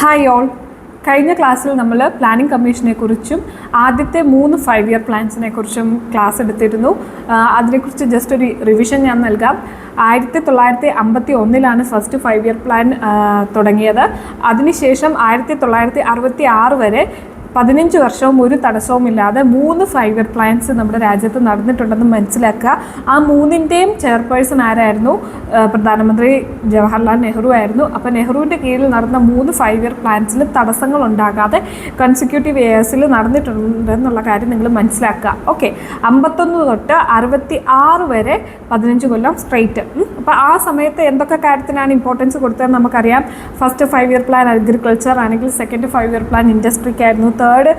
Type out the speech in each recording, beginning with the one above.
Hi all. കഴിഞ്ഞ ക്ലാസ്സിൽ നമ്മൾ പ്ലാനിംഗ് കമ്മീഷനെ കുറിച്ചും ആദ്യത്തെ 3 5-ഇയർ പ്ലാൻസിനെ കുറിച്ചും ക്ലാസ് എടുത്തിരുന്നു. അതിനെക്കുറിച്ച് ജസ്റ്റ് ഒരു റിവിഷൻ ഞാൻ നൽകാം. 1951 ഫസ്റ്റ് 5-ഇയർ പ്ലാൻ തുടങ്ങിയത്. അതിനുശേഷം 1966 വരെ 15 വർഷവും ഒരു തടസ്സവുമില്ലാതെ 3 5-ഇയർ പ്ലാൻസ് നമ്മുടെ രാജ്യത്ത് നടന്നിട്ടുണ്ടെന്ന് മനസ്സിലാക്കുക. ആ 3ൻ്റെയും ചെയർപേഴ്സൺ ആരായിരുന്നു? പ്രധാനമന്ത്രി ജവഹർലാൽ നെഹ്റു ആയിരുന്നു. അപ്പോൾ നെഹ്റുവിൻ്റെ കീഴിൽ നടന്ന 3 5-ഇയർ പ്ലാൻസിൽ തടസ്സങ്ങൾ ഉണ്ടാകാതെ കൺസിക്യൂട്ടീവ് ഇയേഴ്സിൽ നടന്നിട്ടുണ്ടെന്നുള്ള കാര്യം നിങ്ങൾ മനസ്സിലാക്കുക. ഓക്കെ, 51 തൊട്ട് 66 വരെ 15 കൊല്ലം സ്ട്രെയിറ്റ്. അപ്പോൾ ആ സമയത്ത് എന്തൊക്കെ കാര്യത്തിനാണ് ഇമ്പോർട്ടൻസ് കൊടുത്തതെന്ന് നമുക്കറിയാം. ഫസ്റ്റ് 5-ഇയർ പ്ലാൻ അഗ്രികൾച്ചർ ആണെങ്കിൽ സെക്കൻഡ് 5-ഇയർ പ്ലാൻ ഇൻഡസ്ട്രിക്കായിരുന്നു, തേർഡ്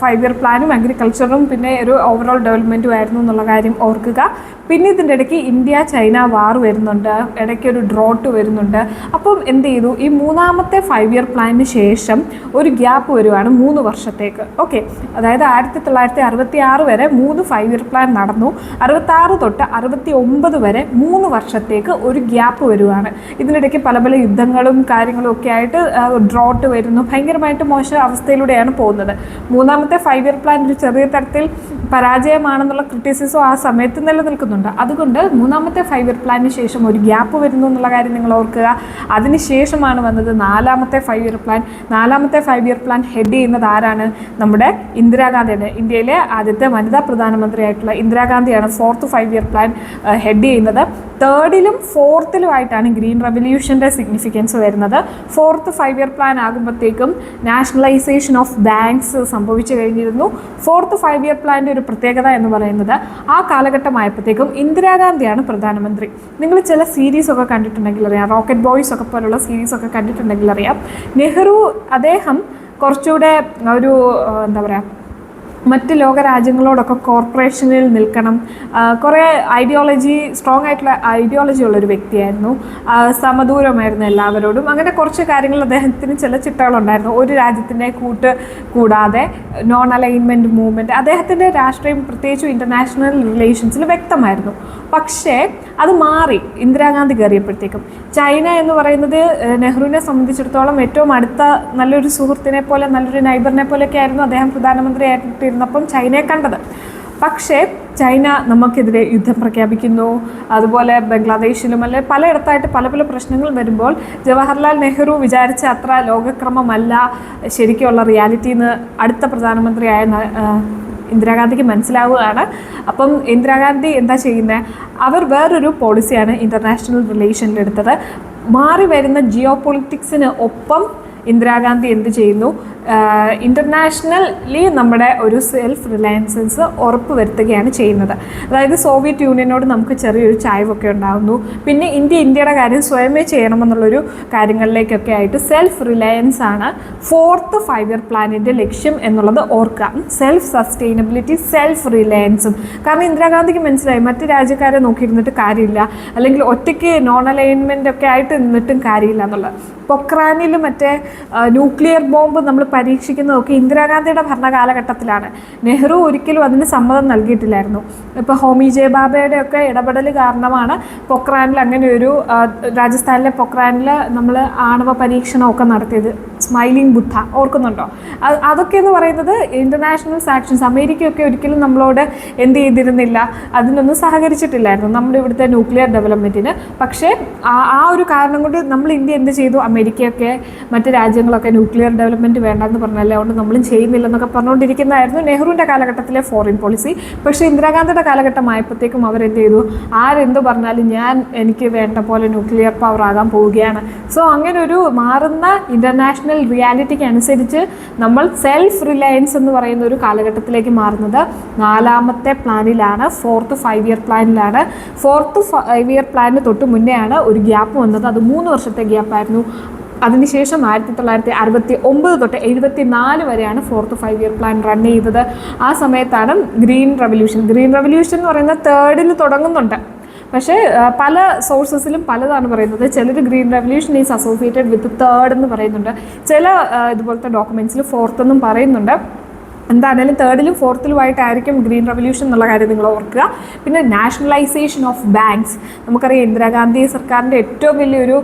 5-ഇയർ പ്ലാനും അഗ്രികൾച്ചറും പിന്നെ ഒരു ഓവറോൾ ഡെവലപ്മെൻറ്റും ആയിരുന്നു എന്നുള്ള കാര്യം ഓർക്കുക. പിന്നെ ഇതിൻ്റെ ഇടയ്ക്ക് ഇന്ത്യ ചൈന വാർ വരുന്നുണ്ട്, ഇടയ്ക്ക് ഒരു ഡ്രോട്ട് വരുന്നുണ്ട്. അപ്പം എന്ത് ചെയ്തു? ഈ 3ാമത്തെ 5-ഇയർ പ്ലാനിന് ശേഷം ഒരു ഗ്യാപ്പ് വരുവാണ് 3 വർഷത്തേക്ക്. ഓക്കെ, അതായത് 1966 വരെ 3 5-ഇയർ പ്ലാൻ നടന്നു. 66 തൊട്ട് 69 വരെ 3 വർഷത്തേക്ക് ഒരു ഗ്യാപ്പ് വരുവാണ്. ഇതിനിടയ്ക്ക് പല പല യുദ്ധങ്ങളും കാര്യങ്ങളും ഒക്കെ ആയിട്ട് ഡ്രോട്ട് വരുന്നു. ഭയങ്കരമായിട്ട് മോശം അവസ്ഥയിലൂടെയാണ് പോകുന്നത്. 3ാമത്തെ 5-ഇയർ പ്ലാൻ ഒരു ചെറിയ തരത്തിൽ പരാജയമാണെന്നുള്ള ക്രിറ്റിസിസം ആ സമയത്ത് നിലനിൽക്കുന്നുണ്ട്. അതുകൊണ്ട് 3ാമത്തെ 5-ഇയർ പ്ലാനിന് ശേഷം ഒരു ഗ്യാപ്പ് വരുന്നു എന്നുള്ള കാര്യം നിങ്ങൾ ഓർക്കുക. അതിനുശേഷമാണ് വന്നത് 4ാമത്തെ 5-ഇയർ പ്ലാൻ. 4ാമത്തെ 5-ഇയർ പ്ലാൻ ഹെഡ് ചെയ്യുന്നത് ആരാണ്? നമ്മുടെ ഇന്ദിരാഗാന്ധിയാണ്. ഇന്ത്യയിലെ ആദ്യത്തെ വനിതാ പ്രധാനമന്ത്രിയായിട്ടുള്ള ഇന്ദിരാഗാന്ധിയാണ് 4th 5-ഇയർ പ്ലാൻ ഹെഡ് ചെയ്യുന്നത്. തേർഡിലും ഫോർത്തിലുമായിട്ടാണ് ഗ്രീൻ റെവല്യൂഷൻ്റെ സിഗ്നിഫിക്കൻസ് വരുന്നത്. 4th 5-ഇയർ പ്ലാൻ ആകുമ്പോഴത്തേക്കും നാഷണലൈസേഷൻ ഓഫ് ബാങ്ക്സ് സംഭവിച്ചു കഴിഞ്ഞിരുന്നു. 4th 5-ഇയർ പ്ലാൻ്റെ ഒരു പ്രത്യേകത എന്ന് പറയുന്നത് ആ കാലഘട്ടമായപ്പോഴത്തേക്കും ഇന്ദിരാഗാന്ധിയാണ് പ്രധാനമന്ത്രി. നിങ്ങൾ ചില സീരീസൊക്കെ കണ്ടിട്ടുണ്ടെങ്കിൽ അറിയാം, റോക്കറ്റ് ബോയ്സ് ഒക്കെ പോലുള്ള സീരീസൊക്കെ കണ്ടിട്ടുണ്ടെങ്കിൽ അറിയാം. അദ്ദേഹം കുറച്ചുകൂടെ ഒരു എന്താ പറയുക, മറ്റ് ലോകരാജ്യങ്ങളോടൊക്കെ കോർപ്പറേഷനിൽ നിൽക്കണം, കുറേ സ്ട്രോങ് ആയിട്ടുള്ള ഐഡിയോളജി ഉള്ളൊരു വ്യക്തിയായിരുന്നു. സമദൂരമായിരുന്നു എല്ലാവരോടും. അങ്ങനെ കുറച്ച് കാര്യങ്ങൾ അദ്ദേഹത്തിന് ചില ചിട്ടകളുണ്ടായിരുന്നു. ഒരു രാജ്യത്തിൻ്റെ കൂടാതെ നോൺ അലൈൻമെൻറ്റ് മൂവ്മെൻറ്റ് അദ്ദേഹത്തിൻ്റെ രാഷ്ട്രീയം പ്രത്യേകിച്ചും ഇൻ്റർനാഷണൽ റിലേഷൻസിൽ വ്യക്തമായിരുന്നു. പക്ഷേ അത് മാറി ഇന്ദിരാഗാന്ധി കയറിയപ്പോഴത്തേക്കും. ചൈന എന്ന് പറയുന്നത് നെഹ്റുവിനെ സംബന്ധിച്ചിടത്തോളം ഏറ്റവും അടുത്ത നല്ലൊരു സുഹൃത്തിനെ പോലെ, നല്ലൊരു നൈബറിനെ പോലെയൊക്കെ ആയിരുന്നു അദ്ദേഹം പ്രധാനമന്ത്രി ആയിട്ടിരുന്നപ്പം ചൈനയെ കണ്ടത്. പക്ഷേ ചൈന നമുക്കെതിരെ യുദ്ധം പ്രഖ്യാപിക്കുന്നു. അതുപോലെ ബംഗ്ലാദേശിലും അല്ലെ പലയിടത്തായിട്ട് പല പല പ്രശ്നങ്ങൾ വരുമ്പോൾ ജവഹർലാൽ നെഹ്റു വിചാരിച്ച അത്ര ലോകക്രമമല്ല ശരിക്കുള്ള റിയാലിറ്റി എന്ന് അടുത്ത പ്രധാനമന്ത്രിയായ ഇന്ദിരാഗാന്ധിക്ക് മനസ്സിലാവുകയാണ്. അപ്പം ഇന്ദിരാഗാന്ധി എന്താ ചെയ്യുന്നത്? അവർ വേറൊരു പോളിസിയാണ് ഇൻ്റർനാഷണൽ റിലേഷനിലെടുത്തത്. മാറി വരുന്ന ജിയോ പൊളിറ്റിക്സിന് ഒപ്പം ഇന്ദിരാഗാന്ധി എന്ത് ചെയ്യുന്നു? ഇൻ്റർനാഷണലി നമ്മുടെ ഒരു സെൽഫ് റിലയൻസസ് ഉറപ്പ് വരുത്തുകയാണ് ചെയ്യുന്നത്. അതായത് സോവിയറ്റ് യൂണിയനോട് നമുക്ക് ചെറിയൊരു ചായ്വൊക്കെ ഉണ്ടാകുന്നു. പിന്നെ ഇന്ത്യയുടെ കാര്യം സ്വയമേ ചെയ്യണമെന്നുള്ളൊരു കാര്യങ്ങളിലേക്കൊക്കെ ആയിട്ട് സെൽഫ് റിലയൻസ് ആണ് 4th 5-ഇയർ പ്ലാനിൻ്റെ ലക്ഷ്യം എന്നുള്ളത് ഓർക്കുക. സെൽഫ് സസ്റ്റൈനബിലിറ്റി, സെൽഫ് റിലയൻസും. കാരണം ഇന്ദിരാഗാന്ധിക്ക് മനസ്സിലായി മറ്റ് രാജ്യക്കാരെ നോക്കിയിരുന്നിട്ട് കാര്യമില്ല, അല്ലെങ്കിൽ ഒറ്റയ്ക്ക് നോൺ അലൈൻമെൻ്റ് ഒക്കെ ആയിട്ട് നിന്നിട്ടും കാര്യമില്ല എന്നുള്ളത്. പൊക്രാനിൽ മറ്റേ ന്യൂക്ലിയർ ബോംബ് നമ്മൾ പരീക്ഷിക്കുന്നതൊക്കെ ഇന്ദിരാഗാന്ധിയുടെ ഭരണകാലഘട്ടത്തിലാണ്. നെഹ്റു ഒരിക്കലും അതിന് സമ്മതം നൽകിയിട്ടില്ലായിരുന്നു. ഇപ്പോൾ ഹോമി ജെ ബാബയുടെ ഒക്കെ ഇടപെടൽ കാരണമാണ് പൊക്രാനിൽ അങ്ങനെ ഒരു രാജസ്ഥാനിലെ പൊക്രാനിൽ നമ്മൾ ആണവ പരീക്ഷണമൊക്കെ നടത്തിയത്. സ്മൈലിംഗ് ബുദ്ധ ഓർക്കുന്നുണ്ടോ? അതൊക്കെ എന്ന് പറയുന്നത് ഇൻ്റർനാഷണൽ സാങ്ഷൻസ്. അമേരിക്കയൊക്കെ ഒരിക്കലും നമ്മളോട് എന്ത് ചെയ്തിരുന്നില്ല, അതിനൊന്നും സഹകരിച്ചിട്ടില്ലായിരുന്നു നമ്മുടെ ഇവിടുത്തെ ന്യൂക്ലിയർ ഡെവലപ്മെൻറ്റിന്. പക്ഷേ ആ ഒരു കാരണം കൊണ്ട് നമ്മൾ ഇന്ത്യ എന്ത് ചെയ്തു? അമേരിക്കയൊക്കെ മറ്റ് രാജ്യങ്ങളൊക്കെ ന്യൂക്ലിയർ ഡെവലപ്മെൻറ്റ് വേണ്ടെന്ന് പറഞ്ഞല്ലേ, അതുകൊണ്ട് നമ്മളും ചെയ്യുന്നില്ലെന്നൊക്കെ പറഞ്ഞുകൊണ്ടിരിക്കുന്നതായിരുന്നു നെഹ്റുവിൻ്റെ കാലഘട്ടത്തിലെ ഫോറിൻ പോളിസി. പക്ഷേ ഇന്ദിരാഗാന്ധിയുടെ കാലഘട്ടമായപ്പോഴത്തേക്കും അവരെന്ത് ചെയ്തു? ആരെന്ത് പറഞ്ഞാലും എനിക്ക് വേണ്ട പോലെ ന്യൂക്ലിയർ പവർ ആകാൻ പോവുകയാണ്. സോ അങ്ങനെ ഒരു മാറുന്ന ഇൻ്റർനാഷണൽ റിയാലിറ്റിക്ക് അനുസരിച്ച് നമ്മൾ സെൽഫ് റിലയൻസ് എന്ന് പറയുന്ന ഒരു കാലഘട്ടത്തിലേക്ക് മാറുന്നത് 4ാമത്തെ പ്ലാനിലാണ്, 4th 5-ഇയർ പ്ലാനിലാണ്. 4th 5-ഇയർ പ്ലാനിന് തൊട്ട് മുന്നെയാണ് ഒരു ഗ്യാപ്പ് വന്നത്. അത് 3 വർഷത്തെ ഗ്യാപ്പായിരുന്നു. അതിനുശേഷം 1969 തൊട്ട് 74 വരെയാണ് 4th 5-ഇയർ പ്ലാൻ റൺ ചെയ്തത്. ആ സമയത്താണ് ഗ്രീൻ റെവല്യൂഷൻ എന്ന് പറയുന്നത് 3rd തുടങ്ങുന്നുണ്ട്. പക്ഷേ പല സോഴ്സസിലും പലതാണ് പറയുന്നത്. ചിലർ green revolution is associated with 3rd എന്ന് പറയുന്നുണ്ട്. ചില ഇതുപോലത്തെ ഡോക്യുമെൻറ്റ്സിൽ 4th എന്നും പറയുന്നുണ്ട്. എന്താണെങ്കിലും 3rd 4th ഗ്രീൻ റെവല്യൂഷൻ എന്നുള്ള കാര്യം നിങ്ങൾ ഓർക്കുക. പിന്നെ നാഷണലൈസേഷൻ ഓഫ് ബാങ്ക്സ്, നമുക്കറിയാം ഇന്ദിരാഗാന്ധി സർക്കാരിൻ്റെ ഏറ്റവും വലിയൊരു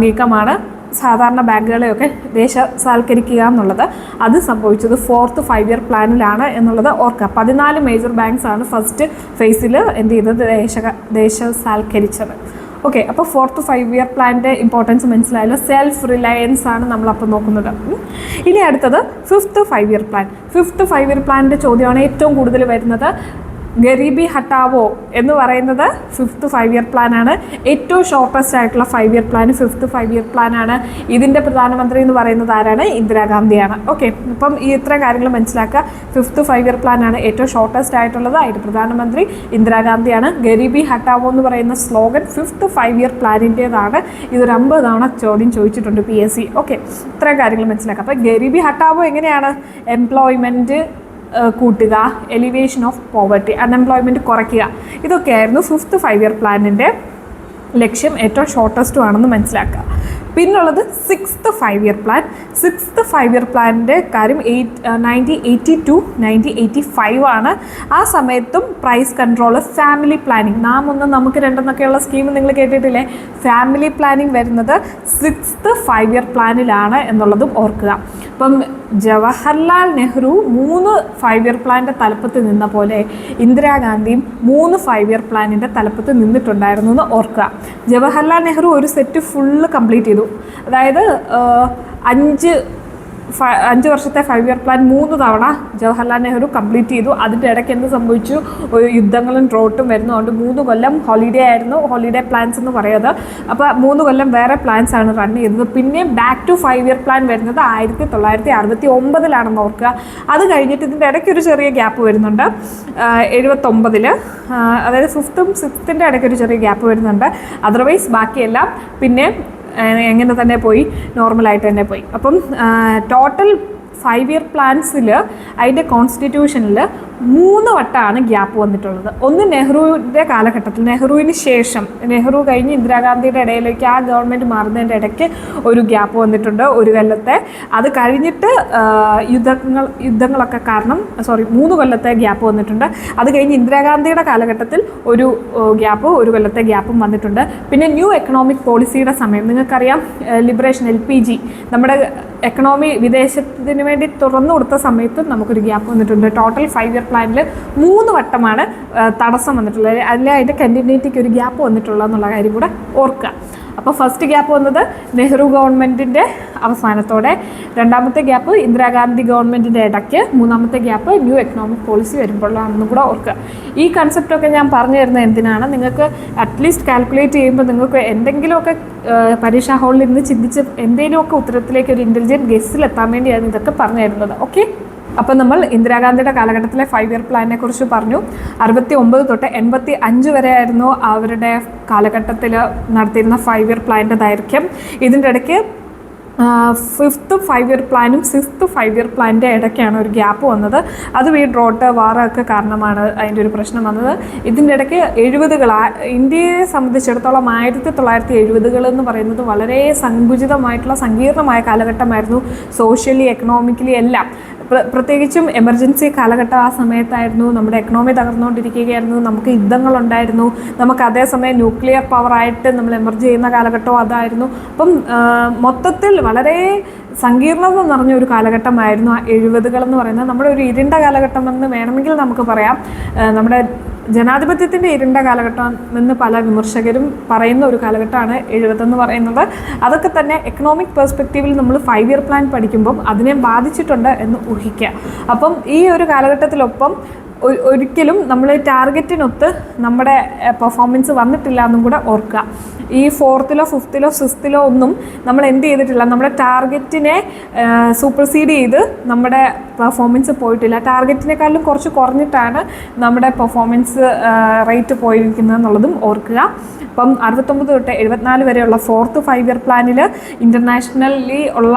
നീക്കമാണ് സാധാരണ ബാങ്കുകളെയൊക്കെ ദേശസാൽക്കരിക്കുക എന്നുള്ളത് അത് സംഭവിച്ചത് 4th 5 ഇയർ പ്ലാനിലാണ് എന്നുള്ളത് ഓർക്കുക. 14 മേജർ ബാങ്ക്സ് ആണ് ഫസ്റ്റ് ഫേസിൽ എന്ത് ചെയ്തത് ദേശസാൽക്കരിച്ചത്. ഓക്കെ, അപ്പോൾ 4th 5 ഇയർ പ്ലാനിൻ്റെ ഇമ്പോർട്ടൻസ് മനസ്സിലായല്ലോ. സെൽഫ് റിലയൻസ് ആണ് നമ്മളപ്പോൾ നോക്കുന്നത്. ഇനി അടുത്തത് 5th 5 year plan. 5th 5 year പ്ലാനിൻ്റെ ചോദ്യമാണ് ഏറ്റവും കൂടുതൽ വരുന്നത്. ഗരീബി ഹട്ടാവോ എന്ന് പറയുന്നത് 5th 5 ഇയർ പ്ലാനാണ്. ഏറ്റവും ഷോർട്ടസ്റ്റ് ആയിട്ടുള്ള 5 ഇയർ പ്ലാൻ 5th 5 ഇയർ പ്ലാനാണ്. ഇതിൻ്റെ പ്രധാനമന്ത്രി എന്ന് പറയുന്നത് ആരാണ്? ഇന്ദിരാഗാന്ധിയാണ്. ഓക്കെ, അപ്പം ഈ ഇത്ര കാര്യങ്ങൾ മനസ്സിലാക്കുക. 5th 5 ഇയർ പ്ലാനാണ് ഏറ്റവും ഷോർട്ടസ്റ്റ് ആയിട്ടുള്ളത്. അതിൻ്റെ പ്രധാനമന്ത്രി ഇന്ദിരാഗാന്ധിയാണ്. ഗരീബി ഹട്ടാവോ എന്ന് പറയുന്ന സ്ലോഗൻ 5th 5 ഇയർ പ്ലാനിൻ്റേതാണ്. ഇതൊരു 50 തവണ ചോദ്യം ചോദിച്ചിട്ടുണ്ട് PSC. ഓക്കെ, ഇത്രയും കാര്യങ്ങൾ മനസ്സിലാക്കുക. അപ്പോൾ ഗരീബി ഹട്ടാവോ എങ്ങനെയാണ്? എംപ്ലോയ്മെൻറ്റ് കൂട്ടുക, എലിവേഷൻ ഓഫ് പോവർട്ടി, അൺഎംപ്ലോയ്മെൻറ്റ് കുറയ്ക്കുക. ഇതൊക്കെയായിരുന്നു 5th 5 ഇയർ പ്ലാനിൻ്റെ ലക്ഷ്യം. ഏറ്റവും ഷോർട്ടസ്റ്റും ആണെന്ന് മനസ്സിലാക്കുക. പിന്നുള്ളത് 6th 5 year plan. 6th 5 year പ്ലാനിൻ്റെ കാര്യം 1982 1985 ആണ്. ആ സമയത്തും പ്രൈസ് കൺട്രോൾ, ഫാമിലി പ്ലാനിങ്, നമുക്ക് രണ്ടെന്നൊക്കെയുള്ള സ്കീം നിങ്ങൾ കേട്ടിട്ടില്ലേ? ഫാമിലി പ്ലാനിങ് വരുന്നത് 6th 5 ഇയർ പ്ലാനിലാണ് എന്നുള്ളതും ഓർക്കുക. അപ്പം ജവഹർലാൽ നെഹ്റു 3 5 ഇയർ പ്ലാനിൻ്റെ തലപ്പത്ത് നിന്ന പോലെ ഇന്ദിരാഗാന്ധിയും 3 5 ഇയർ പ്ലാനിൻ്റെ തലപ്പത്ത് നിന്നിട്ടുണ്ടായിരുന്നു എന്ന് ഓർക്കുക. ജവഹർലാൽ നെഹ്റു ഒരു സെറ്റ് ഫുള്ള് കംപ്ലീറ്റ് ചെയ്തു. അതായത് 5 വർഷത്തെ 5 ഇയർ പ്ലാൻ 3 തവണ ജവഹർലാൽ നെഹ്റു കംപ്ലീറ്റ് ചെയ്തു. അതിൻ്റെ ഇടയ്ക്ക് എന്ത് സംഭവിച്ചു? ഒരു യുദ്ധങ്ങളും ഡ്രോട്ടും വരുന്നതുകൊണ്ട് 3 കൊല്ലം ഹോളിഡേ ആയിരുന്നു. ഹോളിഡേ പ്ലാൻസ് എന്ന് പറയുന്നത്. അപ്പോൾ 3 കൊല്ലം വേറെ പ്ലാൻസ് ആണ് റൺ ചെയ്തത്. പിന്നെ ബാക്ക് ടു 5 ഇയർ പ്ലാൻ വരുന്നത് 1969 ഓർക്കുക. അത് കഴിഞ്ഞിട്ട് ഇതിൻ്റെ ഇടയ്ക്ക് ഒരു ചെറിയ ഗ്യാപ്പ് വരുന്നുണ്ട് 79. അതായത് 5th 6th ഇടയ്ക്കൊരു ചെറിയ ഗ്യാപ്പ് വരുന്നുണ്ട്. അതർവൈസ് ബാക്കിയെല്ലാം പിന്നെ എങ്ങനെ തന്നെ പോയി, നോർമലായിട്ട് തന്നെ പോയി. അപ്പം ടോട്ടൽ 5 ഇയർ പ്ലാൻസിൽ അതിൻ്റെ കോൺസ്റ്റിറ്റ്യൂഷനിൽ 3 വട്ടമാണ് ഗ്യാപ്പ് വന്നിട്ടുള്ളത്. ഒന്ന് നെഹ്റുവിൻ്റെ കാലഘട്ടത്തിൽ, നെഹ്റുവിന് ശേഷം, നെഹ്റു കഴിഞ്ഞ് ഇന്ദിരാഗാന്ധിയുടെ ഇടയിലേക്ക് ആ ഗവൺമെൻറ് മാറുന്നതിൻ്റെ ഇടയ്ക്ക് ഒരു ഗ്യാപ്പ് വന്നിട്ടുണ്ട് 1 കൊല്ലത്തെ. അത് കഴിഞ്ഞിട്ട് യുദ്ധങ്ങളൊക്കെ കാരണം 3 കൊല്ലത്തെ ഗ്യാപ്പ് വന്നിട്ടുണ്ട്. അത് കഴിഞ്ഞ് ഇന്ദിരാഗാന്ധിയുടെ കാലഘട്ടത്തിൽ ഒരു ഗ്യാപ്പ്, 1 കൊല്ലത്തെ ഗ്യാപ്പും വന്നിട്ടുണ്ട്. പിന്നെ ന്യൂ എക്കണോമിക് പോളിസിയുടെ സമയം നിങ്ങൾക്കറിയാം, ലിബറേഷൻ LPG നമ്മുടെ എക്കണോമി വിദേശത്തിന് വേണ്ടി തുറന്നു കൊടുത്ത സമയത്തും നമുക്കൊരു ഗ്യാപ്പ് വന്നിട്ടുണ്ട്. ടോട്ടൽ 5 ഇയർ പ്ലാനിൽ 3 വട്ടമാണ് തടസ്സം വന്നിട്ടുള്ളത്. അതിൻ്റെ കണ്ടിന്യൂറ്റിക്ക് ഒരു ഗ്യാപ്പ് വന്നിട്ടുള്ളത് എന്നുള്ള കാര്യം കൂടെ ഓർക്കുക. അപ്പോൾ ഫസ്റ്റ് ഗ്യാപ്പ് വന്നത് നെഹ്റു ഗവൺമെൻറ്റിൻ്റെ അവസാനത്തോടെ, രണ്ടാമത്തെ ഗ്യാപ്പ് ഇന്ദിരാഗാന്ധി ഗവൺമെൻറ്റിൻ്റെ ഇടയ്ക്ക്, മൂന്നാമത്തെ ഗ്യാപ്പ് ന്യൂ എക്കണോമിക് പോളിസി വരുമ്പോഴാണെന്നും കൂടെ ഓർക്കുക. ഈ കൺസെപ്റ്റൊക്കെ ഞാൻ പറഞ്ഞു തരുന്നത് എന്തിനാണ്? നിങ്ങൾക്ക് അറ്റ്ലീസ്റ്റ് കാൽക്കുലേറ്റ് ചെയ്യുമ്പോൾ നിങ്ങൾക്ക് എന്തെങ്കിലുമൊക്കെ പരീക്ഷാ ഹാളിൽ നിന്ന് ചിന്തിച്ച് എന്തെങ്കിലുമൊക്കെ ഉത്തരത്തിലേക്ക് ഒരു ഇൻ്റലിജൻറ്റ് ഗെസ്സിലെത്താൻ വേണ്ടിയാണ് ഇതൊക്കെ പറഞ്ഞു തരുന്നത്. ഓക്കെ, അപ്പോൾ നമ്മൾ ഇന്ദിരാഗാന്ധിയുടെ കാലഘട്ടത്തിലെ 5 ഇയർ പ്ലാനിനെ കുറിച്ച് പറഞ്ഞു. 69 തൊട്ട് 85 വരെ ആയിരുന്നു അവരുടെ കാലഘട്ടത്തിൽ നടത്തിയിരുന്ന 5 ഇയർ പ്ലാനിൻ്റെ ദൈർഘ്യം. ഇതിൻ്റെ ഇടയ്ക്ക് 5th 5 ഇയർ പ്ലാനും 6th 5 ഇയർ പ്ലാനിൻ്റെ ഇടയ്ക്കാണ് ഒരു ഗ്യാപ്പ് വന്നത്. അതും ഈ ഡ്രോട്ട് വാറൊക്കെ കാരണമാണ് അതിൻ്റെ ഒരു പ്രശ്നം വന്നത്. ഇതിൻ്റെ ഇടയ്ക്ക് 70-കൾ, ഇന്ത്യയെ സംബന്ധിച്ചിടത്തോളം 1970-കൾ എന്ന് പറയുന്നത് വളരെ സങ്കുചിതമായിട്ടുള്ള സങ്കീർണമായ കാലഘട്ടമായിരുന്നു. സോഷ്യലി, എക്കണോമിക്കലി എല്ലാം. പ്രത്യേകിച്ചും എമർജൻസി കാലഘട്ടം ആ സമയത്തായിരുന്നു. നമ്മുടെ എക്കണോമി തകർന്നുകൊണ്ടിരിക്കുകയായിരുന്നു. നമുക്ക് യുദ്ധങ്ങളുണ്ടായിരുന്നു. നമുക്ക് അതേസമയം ന്യൂക്ലിയർ പവറായിട്ട് നമ്മൾ എമർജ് ചെയ്യുന്ന കാലഘട്ടവും അതായിരുന്നു. അപ്പം മൊത്തത്തിൽ വളരെ സങ്കീർണത നിറഞ്ഞ ഒരു കാലഘട്ടമായിരുന്നു ആ 70-കൾ എന്ന് പറയുന്നത്. നമ്മുടെ ഒരു ഇരുണ്ട കാലഘട്ടം എന്ന് വേണമെങ്കിൽ നമുക്ക് പറയാം. നമ്മുടെ ജനാധിപത്യത്തിൻ്റെ ഇരുണ്ട കാലഘട്ടം എന്ന് പല വിമർശകരും പറയുന്ന ഒരു കാലഘട്ടമാണ് 70 എന്ന് പറയുന്നത്. അതൊക്കെ തന്നെ എക്കണോമിക് പെർസ്പെക്റ്റീവിൽ നമ്മൾ 5 ഇയർ പ്ലാൻ പഠിക്കുമ്പം അതിനെ ബാധിച്ചിട്ടുണ്ട് എന്ന് ഊഹിക്കുക. അപ്പം ഈ ഒരു കാലഘട്ടത്തിലൊപ്പം ഒരിക്കലും നമ്മൾ ടാർഗറ്റിനൊത്ത് നമ്മുടെ പെർഫോമൻസ് വന്നിട്ടില്ല എന്നും കൂടെ ഓർക്കുക. ഈ 4th-ലോ 5th-ലോ 6th-ലോ ഒന്നും നമ്മൾ എന്ത് ചെയ്തിട്ടില്ല, നമ്മുടെ ടാർഗറ്റിനെ സൂപ്പർസീഡ് ചെയ്ത് നമ്മുടെ പെർഫോമൻസ് പോയിട്ടില്ല. ടാർഗറ്റിനേക്കാളും കുറച്ച് കുറഞ്ഞിട്ടാണ് നമ്മുടെ പെർഫോമൻസ് റേറ്റ് പോയിരിക്കുന്നത് എന്നുള്ളതും ഓർക്കുക. അപ്പം 69 തൊട്ട് 74 വരെയുള്ള 4th 5 ഇയർ പ്ലാനിൽ ഇൻ്റർനാഷണലി ഉള്ള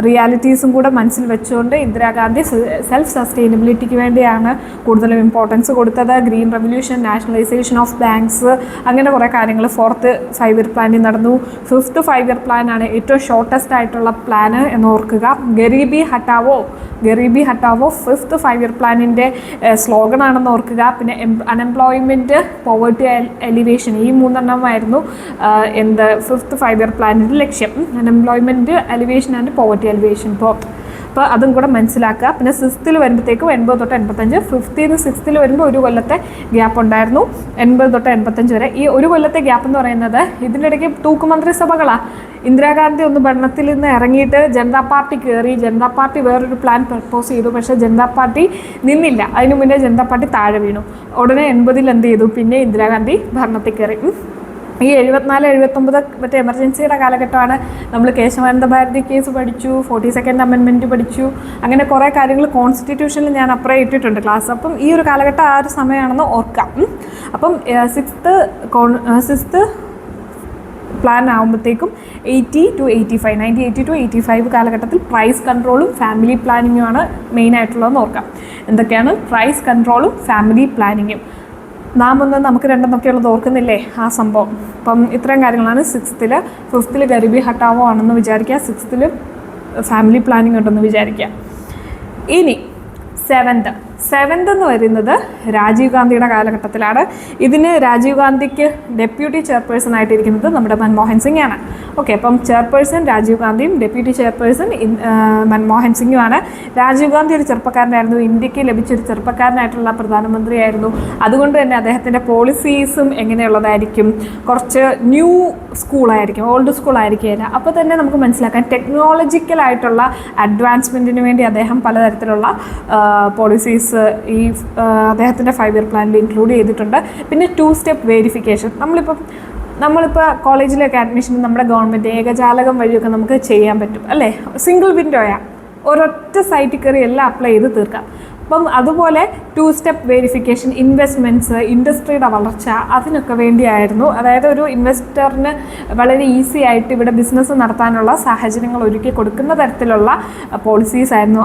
റിയാലിറ്റീസും കൂടെ മനസ്സിൽ വെച്ചുകൊണ്ട് ഇന്ദിരാഗാന്ധി സെൽഫ് സസ്റ്റൈനബിലിറ്റിക്ക് വേണ്ടിയാണ് കൂടുതൽ കൂടുതലും ഇമ്പോർട്ടൻസ് കൊടുത്തത്. Green revolution, nationalisation of banks, അങ്ങനെ കുറേ കാര്യങ്ങൾ 4th 5 ഇയർ പ്ലാനിൽ നടന്നു. 5th 5 ഇയർ പ്ലാനാണ് ഏറ്റവും ഷോർട്ടസ്റ്റ് ആയിട്ടുള്ള പ്ലാന് എന്ന് ഓർക്കുക. Garibi Hatao 5th 5 year പ്ലാനിൻ്റെ slogan ആണെന്ന് ഓർക്കുക. പിന്നെ അൺഎംപ്ലോയ്മെൻറ്റ്, പോവർട്ടി എലിവേഷൻ, ഈ 3 എന്ത് 5th 5 ഇയർ പ്ലാനിൻ്റെ ലക്ഷ്യം. Unemployment elevation and poverty elevation. അപ്പോൾ അതും കൂടെ മനസ്സിലാക്കുക. പിന്നെ 6th വരുമ്പോഴത്തേക്കും 80 തൊട്ട് 85, 5th 6th വരുമ്പോൾ 1 കൊല്ലത്തെ ഗ്യാപ്പ് ഉണ്ടായിരുന്നു, 80 തൊട്ട് 85 വരെ. ഈ 1 കൊല്ലത്തെ ഗ്യാപ്പ് എന്ന് പറയുന്നത് ഇതിൻ്റെ ഇടയ്ക്ക് തൂക്കുമന്ത്രിസഭകളാണ്. ഇന്ദിരാഗാന്ധി ഒന്ന് ഭരണത്തിൽ നിന്ന് ഇറങ്ങിയിട്ട് ജനതാ പാർട്ടി കയറി. ജനതാ പാർട്ടി വേറൊരു പ്ലാൻ പ്രപ്പോസ് ചെയ്തു, പക്ഷേ ജനതാ പാർട്ടി നിന്നില്ല. അതിനു മുന്നേ ജനതാ പാർട്ടി താഴെ വീണു. ഉടനെ 80 എന്ത് ചെയ്തു, പിന്നെ ഇന്ദിരാഗാന്ധി ഭരണത്തിൽ കയറി. ഈ 74-79 മറ്റേ എമർജൻസിയുടെ കാലഘട്ടമാണ്. നമ്മൾ കേശവാനന്ദ ഭാരതി കേസ് പഠിച്ചു, 42nd അമെൻമെൻറ്റ് പഠിച്ചു, അങ്ങനെ കുറേ കാര്യങ്ങൾ കോൺസ്റ്റിറ്റ്യൂഷനിൽ ഞാൻ അപ്പുറം ഇട്ടിട്ടുണ്ട് ക്ലാസ്. അപ്പം ഈ ഒരു കാലഘട്ടം ആ ഒരു സമയമാണെന്ന് ഓർക്കാം. അപ്പം 6th പ്ലാൻ ആകുമ്പോഴത്തേക്കും 1980 to 85 കാലഘട്ടത്തിൽ പ്രൈസ് കൺട്രോളും ഫാമിലി പ്ലാനിങ്ങുമാണ് മെയിനായിട്ടുള്ളതെന്ന് ഓർക്കാം. എന്തൊക്കെയാണ് പ്രൈസ് കൺട്രോളും ഫാമിലി പ്ലാനിങ്ങും? നമുക്ക് രണ്ടെന്നൊക്കെയുള്ളത് ഓർക്കുന്നില്ലേ ആ സംഭവം? അപ്പം ഇത്രയും കാര്യങ്ങളാണ് 6th. 5th ഗരീബി ഹട്ടാവോ ആണെന്ന് വിചാരിക്കുക, 6th ഫാമിലി പ്ലാനിങ് ഉണ്ടെന്ന് വിചാരിക്കുക. ഇനി 7th എന്ന് പറയുന്നത് രാജീവ് ഗാന്ധിയുടെ കാലഘട്ടത്തിലാണ്. ഇതിന് രാജീവ് ഗാന്ധിക്ക് ഡെപ്യൂട്ടി ചെയർപേഴ്സൺ ആയിട്ടിരിക്കുന്നത് നമ്മുടെ മൻമോഹൻ സിംഗ് ആണ്. ഓക്കെ, അപ്പം ചെയർപേഴ്സൺ രാജീവ് ഗാന്ധിയും ഡെപ്യൂട്ടി ചെയർപേഴ്സൺ മൻമോഹൻ സിംഗുമാണ്. രാജീവ് ഗാന്ധി ഒരു ചെറുപ്പക്കാരനായിരുന്നു, ഇന്ത്യക്ക് ലഭിച്ചൊരു ചെറുപ്പക്കാരനായിട്ടുള്ള പ്രധാനമന്ത്രിയായിരുന്നു. അതുകൊണ്ട് തന്നെ അദ്ദേഹത്തിൻ്റെ പോളിസീസും എങ്ങനെയുള്ളതായിരിക്കും, കുറച്ച് ന്യൂ സ്കൂളായിരിക്കും, ഓൾഡ് സ്കൂളായിരിക്കില്ല. അപ്പോൾ തന്നെ നമുക്ക് മനസ്സിലാക്കാൻ ടെക്നോളജിക്കലായിട്ടുള്ള അഡ്വാൻസ്മെൻറ്റിന് വേണ്ടി അദ്ദേഹം പലതരത്തിലുള്ള പോളിസീസ് ഈ അദ്ദേഹത്തിൻ്റെ 5 ഇയർ പ്ലാനിൽ ഇൻക്ലൂഡ് ചെയ്തിട്ടുണ്ട്. പിന്നെ 2 സ്റ്റെപ്പ് വെരിഫിക്കേഷൻ. നമ്മളിപ്പോൾ കോളേജിലൊക്കെ അഡ്മിഷൻ നമ്മുടെ ഗവൺമെൻറ് ഏകജാലകം വഴിയൊക്കെ നമുക്ക് ചെയ്യാൻ പറ്റും അല്ലേ? സിംഗിൾ വിൻഡോയാണ്, ഒരൊറ്റ സൈറ്റിൽ കയറി എല്ലാം അപ്ലൈ ചെയ്ത് തീർക്കാം. അപ്പം അതുപോലെ 2 സ്റ്റെപ്പ് വെരിഫിക്കേഷൻ, ഇൻവെസ്റ്റ്മെൻറ്റ്സ്, ഇൻഡസ്ട്രിയുടെ വളർച്ച, അതിനൊക്കെ വേണ്ടിയായിരുന്നു. അതായത് ഒരു ഇൻവെസ്റ്ററിന് വളരെ ഈസി ആയിട്ട് ഇവിടെ ബിസിനസ് നടത്താനുള്ള സാഹചര്യങ്ങൾ ഒരുക്കി കൊടുക്കുന്ന തരത്തിലുള്ള പോളിസീസ് ആയിരുന്നു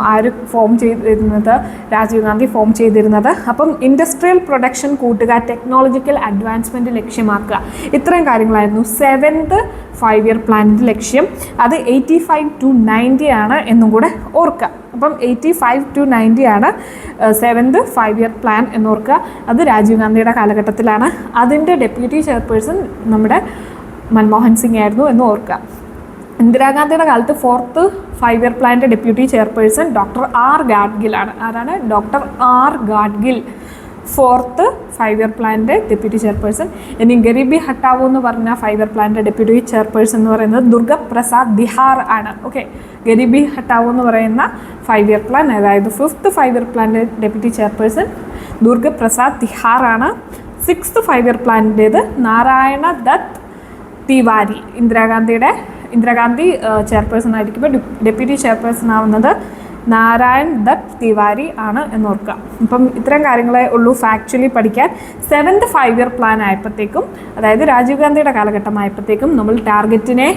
രാജീവ് ഗാന്ധി ഫോം ചെയ്തിരുന്നത്. അപ്പം ഇൻഡസ്ട്രിയൽ പ്രൊഡക്ഷൻ കൂട്ടുക, ടെക്നോളജിക്കൽ അഡ്വാൻസ്മെൻറ്റ് ലക്ഷ്യമാക്കുക, ഇത്രയും കാര്യങ്ങളായിരുന്നു 7th 5 ഇയർ പ്ലാനിൻ്റെ ലക്ഷ്യം. അത് 85 to 90 ആണ് എന്നും കൂടെ ഓർക്കുക. അപ്പം 85 to 90 ആണ് 7th 5 ഇയർ പ്ലാൻ എന്നോർക്കുക. അത് രാജീവ് ഗാന്ധിയുടെ കാലഘട്ടത്തിലാണ്. അതിൻ്റെ ഡെപ്യൂട്ടി ചെയർപേഴ്സൺ നമ്മുടെ മൻമോഹൻ സിംഗ് ആയിരുന്നു എന്ന് ഓർക്കുക. ഇന്ദിരാഗാന്ധിയുടെ കാലത്ത് 4th 5 ഇയർ പ്ലാനിൻ്റെ deputy chairperson doctor R Gadgil ആണ്. ആരാണ്? Doctor R Gadgil, 4th 5 year പ്ലാനിൻ്റെ ഡെപ്യൂട്ടി ചെയർപേഴ്സൺ. ഇനി ഗരീബി ഹട്ടാവോ എന്ന് പറഞ്ഞ 5 ഇയർ പ്ലാനിൻ്റെ ഡെപ്യൂട്ടി ചെയർപേഴ്സൺ എന്ന് പറയുന്നത് ദുർഗപ്രസാദ് ദിഹാർ ആണ്. ഓക്കെ, ഗരീബി ഹട്ടാവോ എന്ന് പറയുന്ന 5 ഇയർ പ്ലാൻ, അതായത് 5th 5 ഇയർ പ്ലാനിൻ്റെ ഡെപ്യൂട്ടി ചെയർപേഴ്സൺ ദുർഗപ്രസാദ് ദിഹാർ ആണ്. 6th 5 ഇയർ പ്ലാനിൻ്റേത് നാരായണ ദത്ത് തിവാരി. ഇന്ദിരാഗാന്ധി ചെയർപേഴ്സൺ ആയിരിക്കുമ്പോൾ ഡെപ്യൂട്ടി ചെയർപേഴ്സൺ ആവുന്നത് നാരായൺ ദത്ത് തിവാരി ആണ് എന്നോർക്കുക. അപ്പം ഇത്തരം കാര്യങ്ങളെ ഉള്ളൂ ഫാക്ച്വലി പഠിക്കാൻ. 7th 5 ഇയർ പ്ലാൻ ആയപ്പോഴത്തേക്കും, അതായത് രാജീവ് ഗാന്ധിയുടെ കാലഘട്ടം ആയപ്പോഴത്തേക്കും, നമ്മൾ ടാർഗറ്റിനെ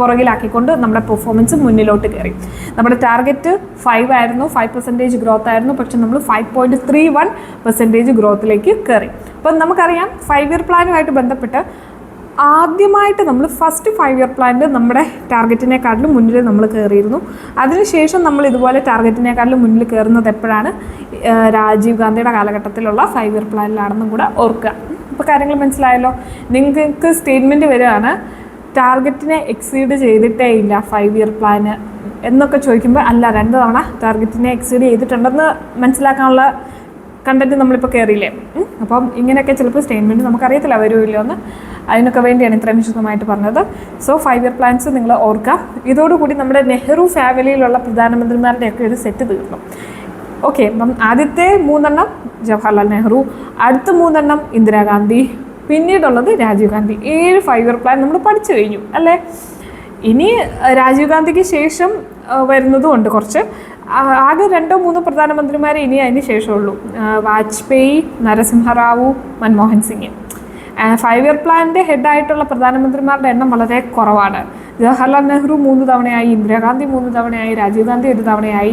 പുറകിലാക്കിക്കൊണ്ട് നമ്മുടെ പെർഫോമൻസ് മുന്നിലോട്ട് കയറി. നമ്മുടെ ടാർഗറ്റ് 5 ആയിരുന്നു, 5% ഗ്രോത്ത് ആയിരുന്നു. പക്ഷെ നമ്മൾ 5.31% ഗ്രോത്തിലേക്ക് കയറി. അപ്പം നമുക്കറിയാം 5 ഇയർ പ്ലാനുമായിട്ട് ബന്ധപ്പെട്ട് ആദ്യമായിട്ട് നമ്മൾ ഫസ്റ്റ് 5 ഇയർ പ്ലാനിൽ നമ്മുടെ ടാർഗറ്റിനെക്കാട്ടിലും മുന്നിൽ നമ്മൾ കയറിയിരുന്നു. അതിനുശേഷം നമ്മൾ ഇതുപോലെ ടാർഗറ്റിനെക്കാട്ടിലും മുന്നിൽ കയറുന്നത് എപ്പോഴാണ്? രാജീവ് ഗാന്ധിയുടെ കാലഘട്ടത്തിലുള്ള 5 ഇയർ പ്ലാനിലാണെന്നും കൂടെ ഓർക്കുക. ഇപ്പോൾ കാര്യങ്ങൾ മനസ്സിലായല്ലോ. നിങ്ങൾക്ക് സ്റ്റേറ്റ്മെൻറ്റ് വരികയാണ്, ടാർഗറ്റിനെ എക്സീഡ് ചെയ്തിട്ടേ ഇല്ല 5 ഇയർ പ്ലാന് എന്നൊക്കെ ചോദിക്കുമ്പോൾ, അല്ല 2 തവണ ടാർഗറ്റിനെ എക്സീഡ് ചെയ്തിട്ടുണ്ടെന്ന് മനസ്സിലാക്കാനുള്ള കണ്ടൻറ്റ് നമ്മളിപ്പോൾ കയറിയില്ലേ? അപ്പം ഇങ്ങനെയൊക്കെ ചിലപ്പോൾ സ്റ്റേറ്റ്മെൻറ്റ് നമുക്കറിയത്തില്ല വരുമോ ഇല്ലയോ എന്ന്. അതിനൊക്കെ വേണ്ടിയാണ് ഇത്രയും വിശദമായിട്ട് പറഞ്ഞത്. സോ 5 ഇയർ പ്ലാൻസ് നിങ്ങൾ ഓർക്കുക. ഇതോടുകൂടി നമ്മുടെ നെഹ്റു ഫാമിലിയിലുള്ള പ്രധാനമന്ത്രിമാരുടെയൊക്കെ ഒരു സെറ്റ് തീർന്നു. ഓക്കെ, അപ്പം ആദ്യത്തെ 3 ജവഹർലാൽ നെഹ്റു, അടുത്ത 3 ഇന്ദിരാഗാന്ധി, പിന്നീടുള്ളത് രാജീവ് ഗാന്ധി. 7 5 ഇയർ പ്ലാൻ നമ്മൾ പഠിച്ചു കഴിഞ്ഞു അല്ലേ? ഇനി രാജീവ് ഗാന്ധിക്ക് ശേഷം വരുന്നതുമുണ്ട് കുറച്ച്. ആകെ 2-3 പ്രധാനമന്ത്രിമാരെ ഇനി അതിന് ശേഷമുള്ളൂ. വാജ്പേയി, നരസിംഹറാവു, മൻമോഹൻ സിംഗ്. 5 ഇയർ പ്ലാനിൻ്റെ ഹെഡായിട്ടുള്ള പ്രധാനമന്ത്രിമാരുടെ എണ്ണം വളരെ കുറവാണ്. ജവഹർലാൽ നെഹ്റു 3 തവണയായി, ഇന്ദിരാഗാന്ധി 3 തവണയായി, രാജീവ് ഗാന്ധി 1 തവണയായി,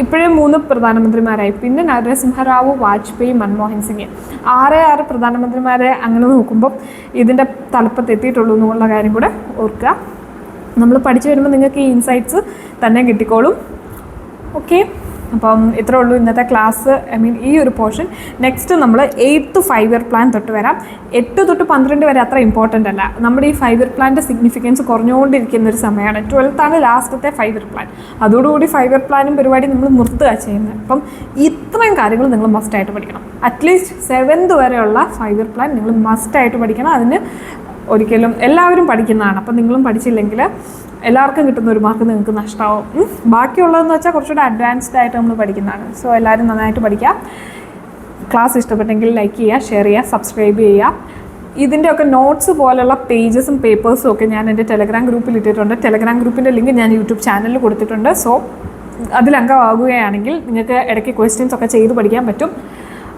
ഇപ്പോഴേ 3 പ്രധാനമന്ത്രിമാരായി. പിന്നെ നരസിംഹറാവു, വാജ്പേയി, മൻമോഹൻ സിംഗ്, 6 പ്രധാനമന്ത്രിമാരെ അങ്ങനെ നോക്കുമ്പോൾ ഇതിൻ്റെ തലപ്പത്ത് എത്തിയിട്ടുള്ളൂ എന്നുള്ള കാര്യം കൂടെ ഓർക്കുക. നമ്മൾ പഠിച്ചു വരുമ്പോൾ നിങ്ങൾക്ക് ഈ ഇൻസൈറ്റ്സ് തന്നെ കിട്ടിക്കോളും. ഓക്കെ, അപ്പം ഇത്രേ ഉള്ളൂ ഇന്നത്തെ ക്ലാസ്. ഈ ഒരു പോർഷൻ. നെക്സ്റ്റ് നമ്മൾ 8th 5 ഇയർ പ്ലാൻ തൊട്ട് വരാം. 8 തൊട്ട് 12 വരെ അത്ര ഇമ്പോർട്ടൻ്റ് അല്ല. നമ്മുടെ ഈ 5 ഇയർ പ്ലാൻ്റെ സിഗ്നിഫിക്കൻസ് കുറഞ്ഞുകൊണ്ടിരിക്കുന്ന ഒരു സമയമാണ്. 12th ലാസ്റ്റത്തെ 5 ഇയർ പ്ലാൻ. അതോടുകൂടി 5 ഇയർ പ്ലാനും പരിപാടി നമ്മൾ നിർത്തുക ചെയ്യുന്നത്. അപ്പം ഇത്രയും കാര്യങ്ങൾ നിങ്ങൾ മസ്റ്റായിട്ട് പഠിക്കണം. അറ്റ്ലീസ്റ്റ് 7th വരെയുള്ള 5 ഇയർ പ്ലാൻ നിങ്ങൾ മസ്റ്റായിട്ട് പഠിക്കണം. അതിന് ഒരിക്കലും എല്ലാവരും പഠിക്കുന്നതാണ്. അപ്പം നിങ്ങളും പഠിച്ചില്ലെങ്കിൽ എല്ലാവർക്കും കിട്ടുന്ന ഒരു മാർക്ക് നിങ്ങൾക്ക് നഷ്ടമാവും. ബാക്കിയുള്ളതെന്ന് വെച്ചാൽ കുറച്ചുകൂടെ അഡ്വാൻസ്ഡ് ആയിട്ട് നമ്മൾ പഠിക്കുന്നതാണ്. സോ എല്ലാവരും നന്നായിട്ട് പഠിക്കുക. ക്ലാസ് ഇഷ്ടപ്പെട്ടെങ്കിൽ ലൈക്ക് ചെയ്യുക, ഷെയർ ചെയ്യുക, സബ്സ്ക്രൈബ് ചെയ്യുക. ഇതിൻ്റെയൊക്കെ നോട്ട്സ് പോലുള്ള പേജസും പേപ്പേഴ്സും ഒക്കെ ഞാൻ എൻ്റെ ടെലഗ്രാം ഗ്രൂപ്പിൽ ഇട്ടിട്ടുണ്ട്. ടെലഗ്രാം ഗ്രൂപ്പിൻ്റെ ലിങ്ക് ഞാൻ യൂട്യൂബ് ചാനലിൽ കൊടുത്തിട്ടുണ്ട്. സോ അതിൽ അംഗമാകുകയാണെങ്കിൽ നിങ്ങൾക്ക് ഇടയ്ക്ക് ക്വസ്റ്റ്യൻസ് ഒക്കെ ചെയ്ത് പഠിക്കാൻ പറ്റും.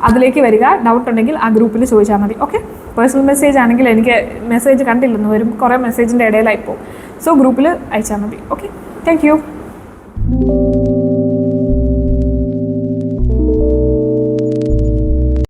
അതിലേക്ക് വരിക. ഡൗട്ട് ഉണ്ടെങ്കിൽ ആ ഗ്രൂപ്പിൽ ചോദിച്ചാൽ മതി. ഓക്കെ, പേഴ്സണൽ മെസ്സേജ് ആണെങ്കിൽ എനിക്ക് മെസ്സേജ് കണ്ടില്ലെന്ന് വരും, കുറേ മെസ്സേജിൻ്റെ ഇടയിലായിപ്പോൾ. സോ ഗ്രൂപ്പിൽ അയച്ചാൽ മതി. Okay, thank you.